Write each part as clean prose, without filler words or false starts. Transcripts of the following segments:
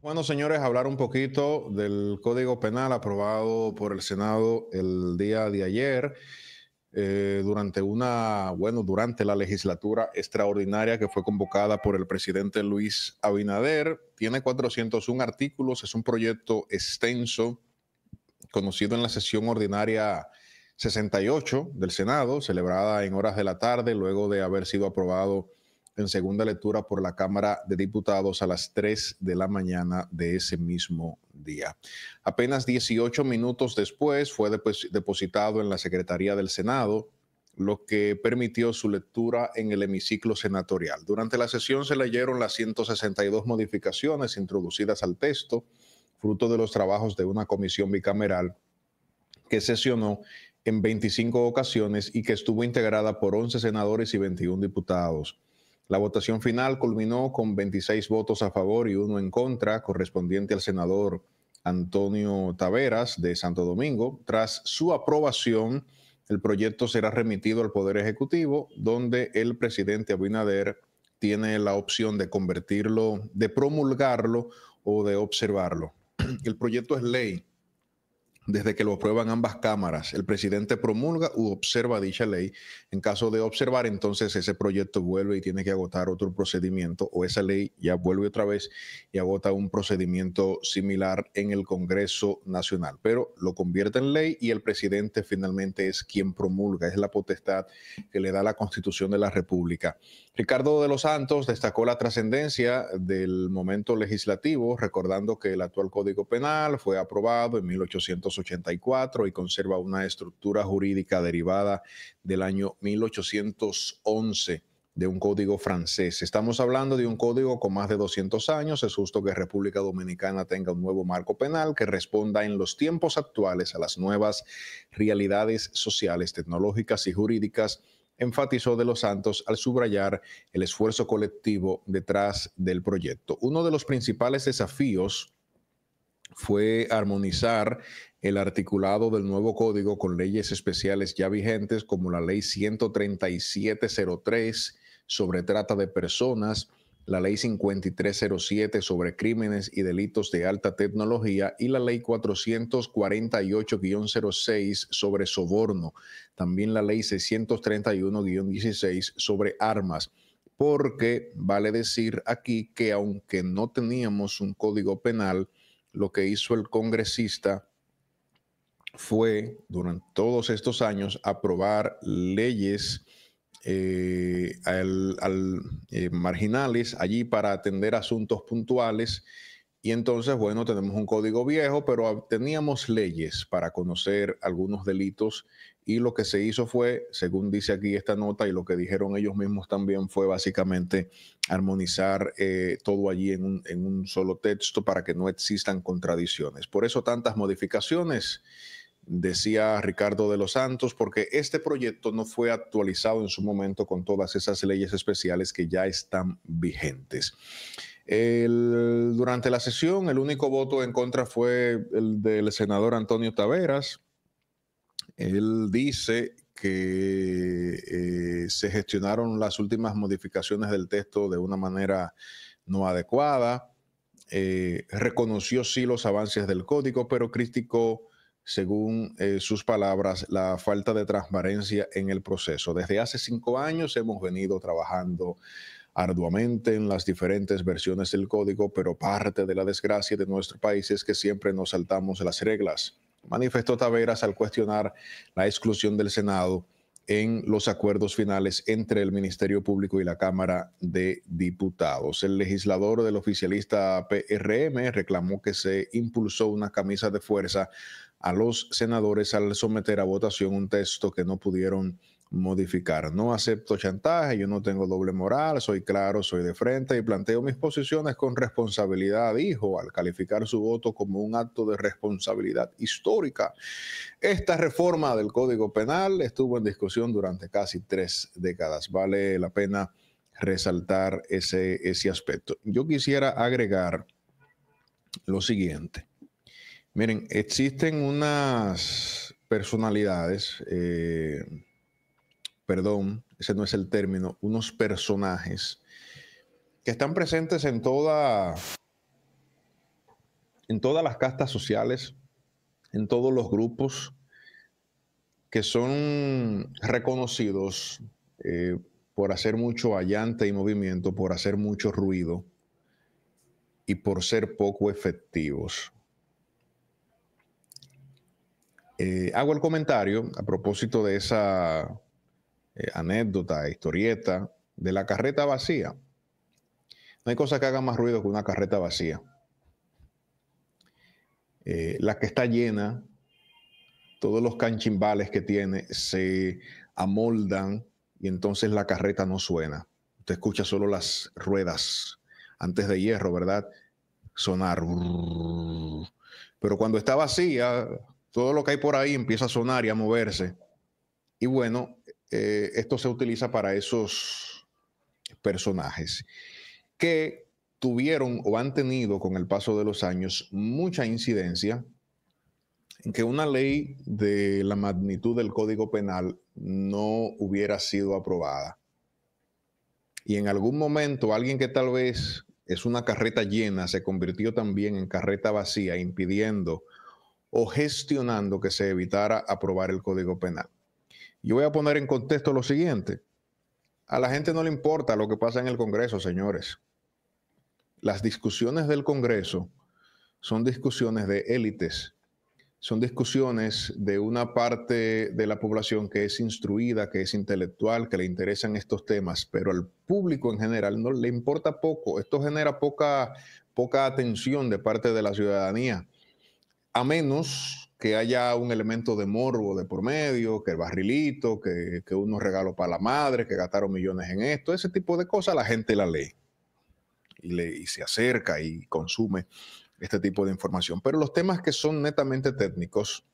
Bueno, señores, hablar un poquito del Código Penal aprobado por el Senado el día de ayer durante la legislatura extraordinaria que fue convocada por el presidente Luis Abinader. Tiene 401 artículos, es un proyecto extenso, conocido en la sesión ordinaria 68 del Senado, celebrada en horas de la tarde, luego de haber sido aprobado en segunda lectura por la Cámara de Diputados a las 3 de la mañana de ese mismo día. Apenas 18 minutos después fue depositado en la Secretaría del Senado, lo que permitió su lectura en el hemiciclo senatorial. Durante la sesión se leyeron las 162 modificaciones introducidas al texto, fruto de los trabajos de una comisión bicameral que sesionó en 25 ocasiones y que estuvo integrada por 11 senadores y 21 diputados. La votación final culminó con 26 votos a favor y 1 en contra, correspondiente al senador Antonio Taveras de Santo Domingo. Tras su aprobación, el proyecto será remitido al Poder Ejecutivo, donde el presidente Abinader tiene la opción de convertirlo, de promulgarlo o de observarlo. El proyecto es ley desde que lo aprueban ambas cámaras. El presidente promulga u observa dicha ley. En caso de observar, entonces ese proyecto vuelve y tiene que agotar otro procedimiento, o esa ley ya vuelve otra vez y agota un procedimiento similar en el Congreso Nacional. Pero lo convierte en ley y el presidente finalmente es quien promulga. Es la potestad que le da la Constitución de la República. Ricardo de los Santos destacó la trascendencia del momento legislativo, recordando que el actual Código Penal fue aprobado en 1884 y conserva una estructura jurídica derivada del año 1811 de un código francés. Estamos hablando de un código con más de 200 años. Es justo que República Dominicana tenga un nuevo marco penal que responda en los tiempos actuales a las nuevas realidades sociales, tecnológicas y jurídicas, enfatizó de los Santos al subrayar el esfuerzo colectivo detrás del proyecto. Uno de los principales desafíos fue armonizar el articulado del nuevo código con leyes especiales ya vigentes, como la Ley 13703 sobre trata de personas, la Ley 5307 sobre crímenes y delitos de alta tecnología y la Ley 448-06 sobre soborno, también la Ley 631-16 sobre armas. Porque vale decir aquí que aunque no teníamos un código penal, lo que hizo el congresista fue, durante todos estos años, aprobar leyes marginales allí para atender asuntos puntuales. Y entonces, bueno, tenemos un código viejo, pero teníamos leyes para conocer algunos delitos, y lo que se hizo fue, según dice aquí esta nota y lo que dijeron ellos mismos también, fue básicamente armonizar todo allí en un solo texto para que no existan contradicciones. Por eso tantas modificaciones, decía Ricardo de los Santos, porque este proyecto no fue actualizado en su momento con todas esas leyes especiales que ya están vigentes. Durante la sesión, el único voto en contra fue el del senador Antonio Taveras. Él dice que se gestionaron las últimas modificaciones del texto de una manera no adecuada. Reconoció sí los avances del código, pero criticó, según sus palabras, la falta de transparencia en el proceso. Desde hace 5 años hemos venido trabajando arduamente en las diferentes versiones del código, pero parte de la desgracia de nuestro país es que siempre nos saltamos las reglas, manifestó Taveras al cuestionar la exclusión del Senado en los acuerdos finales entre el Ministerio Público y la Cámara de Diputados. El legislador del oficialista PRM reclamó que se impulsó una camisa de fuerza a los senadores al someter a votación un texto que no pudieron modificar. No acepto chantaje, yo no tengo doble moral, soy claro, soy de frente y planteo mis posiciones con responsabilidad, dijo, al calificar su voto como un acto de responsabilidad histórica. Esta reforma del Código Penal estuvo en discusión durante casi 3 décadas. Vale la pena resaltar ese aspecto. Yo quisiera agregar lo siguiente. Miren, existen unas personalidades, perdón, ese no es el término, unos personajes que están presentes en toda en todas las castas sociales, en todos los grupos que son reconocidos por hacer mucho allante y movimiento, por hacer mucho ruido y por ser poco efectivos. Hago el comentario a propósito de esa anécdota, historieta de la carreta vacía. No hay cosa que haga más ruido que una carreta vacía. La que está llena, todos los canchimbales que tiene se amoldan y entonces la carreta no suena. Usted escucha solo las ruedas antes de hierro, ¿verdad? Sonar. Pero cuando está vacía, todo lo que hay por ahí empieza a sonar y a moverse. Y bueno, esto se utiliza para esos personajes que tuvieron o han tenido con el paso de los años mucha incidencia en que una ley de la magnitud del Código Penal no hubiera sido aprobada. Y en algún momento alguien que tal vez es una carreta llena se convirtió también en carreta vacía, impidiendo o gestionando que se evitara aprobar el Código Penal. Yo voy a poner en contexto lo siguiente. A la gente no le importa lo que pasa en el Congreso, señores. Las discusiones del Congreso son discusiones de élites, son discusiones de una parte de la población que es instruida, que es intelectual, que le interesan estos temas, pero al público en general no le importa poco. Esto genera poca atención de parte de la ciudadanía, a menos que haya un elemento de morbo de por medio, que el barrilito, que unos regalos para la madre, que gastaron millones en esto, ese tipo de cosas la gente la lee y se acerca y consume este tipo de información. Pero los temas que son netamente técnicos,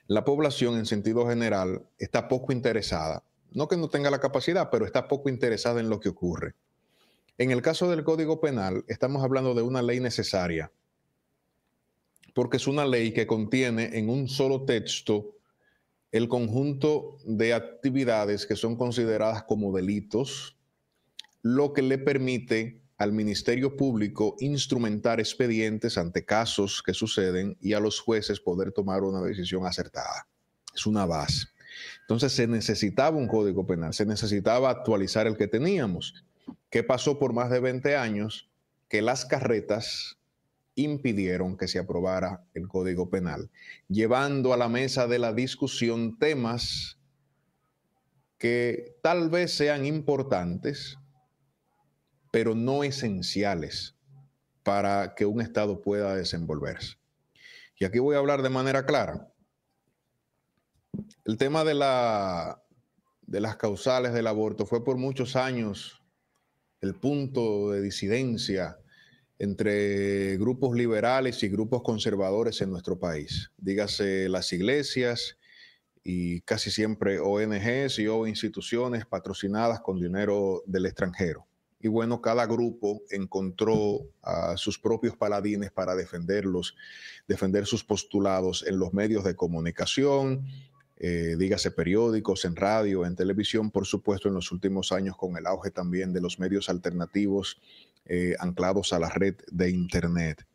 la población en sentido general está poco interesada. No que no tenga la capacidad, pero está poco interesada en lo que ocurre. En el caso del Código Penal, estamos hablando de una ley necesaria, porque es una ley que contiene en un solo texto el conjunto de actividades que son consideradas como delitos, lo que le permite al Ministerio Público instrumentar expedientes ante casos que suceden y a los jueces poder tomar una decisión acertada. Es una base. Entonces se necesitaba un Código Penal, se necesitaba actualizar el que teníamos. ¿Qué pasó por más de 20 años? Que las carretas impidieron que se aprobara el Código Penal, llevando a la mesa de la discusión temas que tal vez sean importantes, pero no esenciales para que un Estado pueda desenvolverse. Y aquí voy a hablar de manera clara. El tema de las causales del aborto fue por muchos años el punto de disidencia entre grupos liberales y grupos conservadores en nuestro país. Dígase las iglesias y casi siempre ONGs o instituciones patrocinadas con dinero del extranjero. Y bueno, cada grupo encontró a sus propios paladines para defender sus postulados en los medios de comunicación, dígase periódicos, en radio, en televisión, por supuesto en los últimos años con el auge también de los medios alternativos anclados a la red de Internet.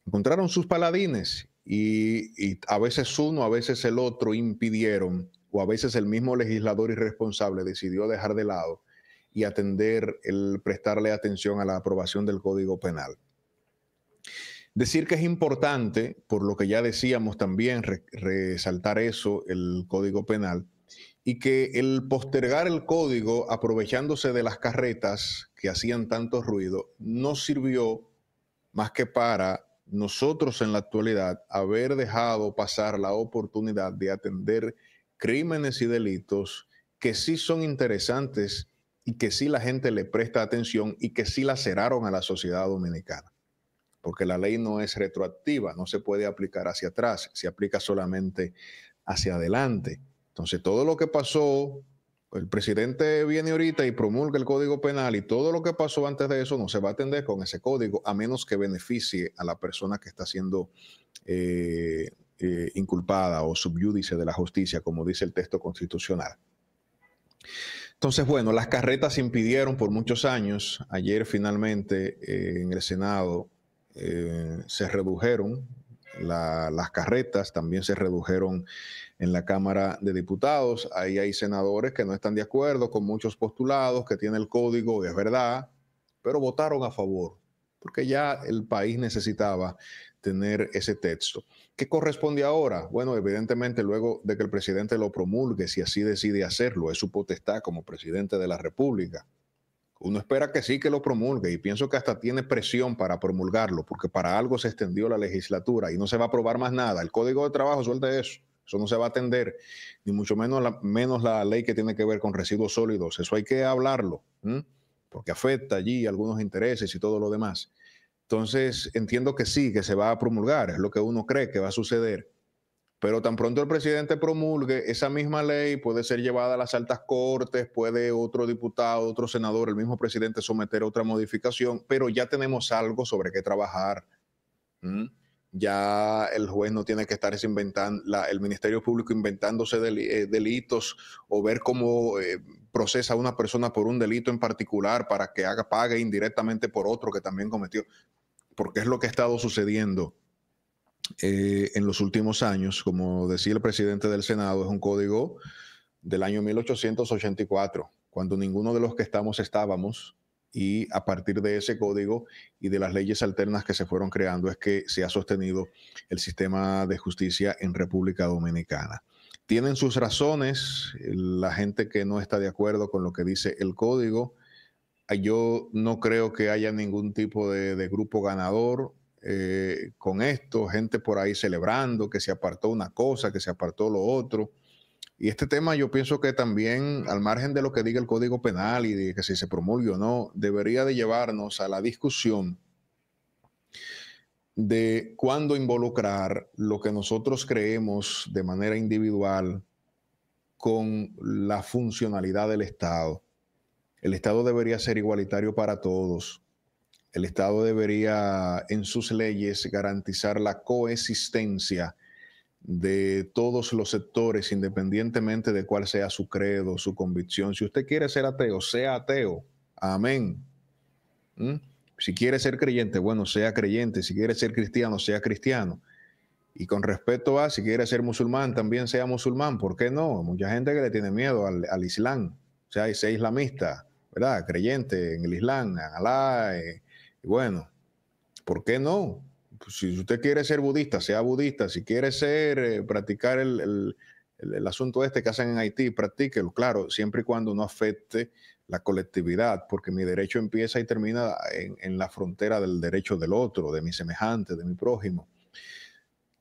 Encontraron sus paladines y a veces uno, a veces el otro impidieron, o a veces el mismo legislador irresponsable decidió dejar de lado y atender el prestarle atención a la aprobación del Código Penal. Decir que es importante, por lo que ya decíamos también, resaltar eso, el Código Penal, y que el postergar el código aprovechándose de las carretas que hacían tanto ruido no sirvió más que para nosotros en la actualidad haber dejado pasar la oportunidad de atender crímenes y delitos que sí son interesantes y que sí la gente le presta atención y que sí laceraron a la sociedad dominicana. Porque la ley no es retroactiva, no se puede aplicar hacia atrás, se aplica solamente hacia adelante. Entonces, todo lo que pasó, el presidente viene ahorita y promulga el Código Penal y todo lo que pasó antes de eso no se va a atender con ese código, a menos que beneficie a la persona que está siendo inculpada o subyúdice de la justicia, como dice el texto constitucional. Entonces, bueno, las carretas impidieron por muchos años. Ayer finalmente en el Senado se redujeron, las carretas también se redujeron en la Cámara de Diputados. Ahí hay senadores que no están de acuerdo con muchos postulados, que tiene el código, es verdad, pero votaron a favor, porque ya el país necesitaba tener ese texto. ¿Qué corresponde ahora? Bueno, evidentemente luego de que el presidente lo promulgue, si así decide hacerlo, es su potestad como presidente de la República. Uno espera que sí, que lo promulgue, y pienso que hasta tiene presión para promulgarlo, porque para algo se extendió la legislatura y no se va a aprobar más nada. El Código de Trabajo suelta eso no se va a atender, ni mucho menos la ley que tiene que ver con residuos sólidos. Eso hay que hablarlo, porque afecta allí algunos intereses y todo lo demás. Entonces, entiendo que sí, que se va a promulgar, es lo que uno cree que va a suceder. Pero tan pronto el presidente promulgue, esa misma ley puede ser llevada a las altas cortes, puede otro diputado, otro senador, el mismo presidente someter otra modificación, pero ya tenemos algo sobre qué trabajar. Ya el juez no tiene que estarse inventando, el Ministerio Público inventándose delitos o ver cómo procesa a una persona por un delito en particular para que pague indirectamente por otro que también cometió, porque es lo que ha estado sucediendo en los últimos años. Como decía el presidente del Senado, es un código del año 1884, cuando ninguno de los que estábamos, y a partir de ese código y de las leyes alternas que se fueron creando es que se ha sostenido el sistema de justicia en República Dominicana. Tienen sus razones la gente que no está de acuerdo con lo que dice el código. Yo no creo que haya ningún tipo de grupo ganador con esto, gente por ahí celebrando que se apartó una cosa, que se apartó lo otro. Y este tema yo pienso que también, al margen de lo que diga el Código Penal y de que si se promulgue o no, debería de llevarnos a la discusión de cuándo involucrar lo que nosotros creemos de manera individual con la funcionalidad del Estado. El Estado debería ser igualitario para todos. El Estado debería, en sus leyes, garantizar la coexistencia de todos los sectores, independientemente de cuál sea su credo, su convicción. Si usted quiere ser ateo, sea ateo. Amén. Si quiere ser creyente, bueno, sea creyente. Si quiere ser cristiano, sea cristiano. Y con respecto a si quiere ser musulmán, también sea musulmán. ¿Por qué no? Mucha gente que le tiene miedo al Islam. O sea, sea islamista, ¿verdad? Creyente en el Islam, en Alá. Y bueno, ¿por qué no? Pues si usted quiere ser budista, sea budista. Si quiere ser, practicar el asunto este que hacen en Haití, practíquelo, claro, siempre y cuando no afecte la colectividad, porque mi derecho empieza y termina en la frontera del derecho del otro, de mi semejante, de mi prójimo.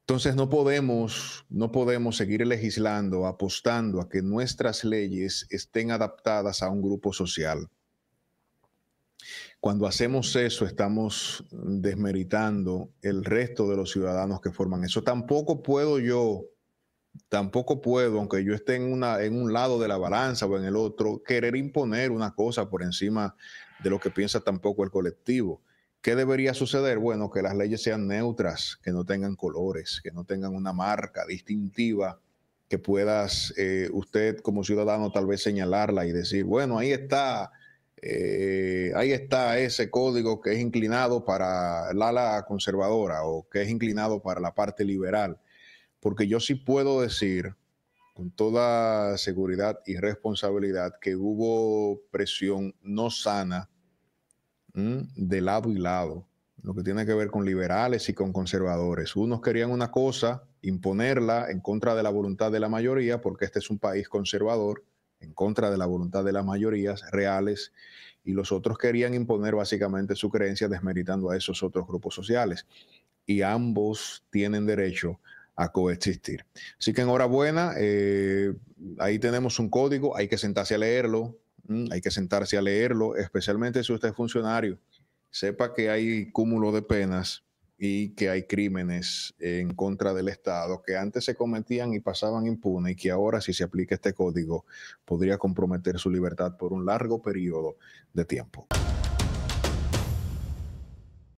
Entonces no podemos seguir legislando, apostando a que nuestras leyes estén adaptadas a un grupo social. Cuando hacemos eso, estamos desmeritando el resto de los ciudadanos que forman eso. Tampoco puedo, aunque yo esté en un lado de la balanza o en el otro, querer imponer una cosa por encima de lo que piensa tampoco el colectivo. ¿Qué debería suceder? Bueno, que las leyes sean neutras, que no tengan colores, que no tengan una marca distintiva, que puedas usted como ciudadano tal vez señalarla y decir, bueno, ahí está ese código que es inclinado para el ala conservadora o que es inclinado para la parte liberal. Porque yo sí puedo decir con toda seguridad y responsabilidad que hubo presión no sana de lado y lado, lo que tiene que ver con liberales y con conservadores. Unos querían una cosa, imponerla en contra de la voluntad de la mayoría, porque este es un país conservador, en contra de la voluntad de las mayorías reales, y los otros querían imponer básicamente su creencia desmeritando a esos otros grupos sociales. Y ambos tienen derecho a coexistir. Así que enhorabuena, ahí tenemos un código, hay que sentarse a leerlo, hay que sentarse a leerlo, especialmente si usted es funcionario. Sepa que hay cúmulo de penas y que hay crímenes en contra del Estado que antes se cometían y pasaban impunes y que ahora, si se aplica este código, podría comprometer su libertad por un largo periodo de tiempo.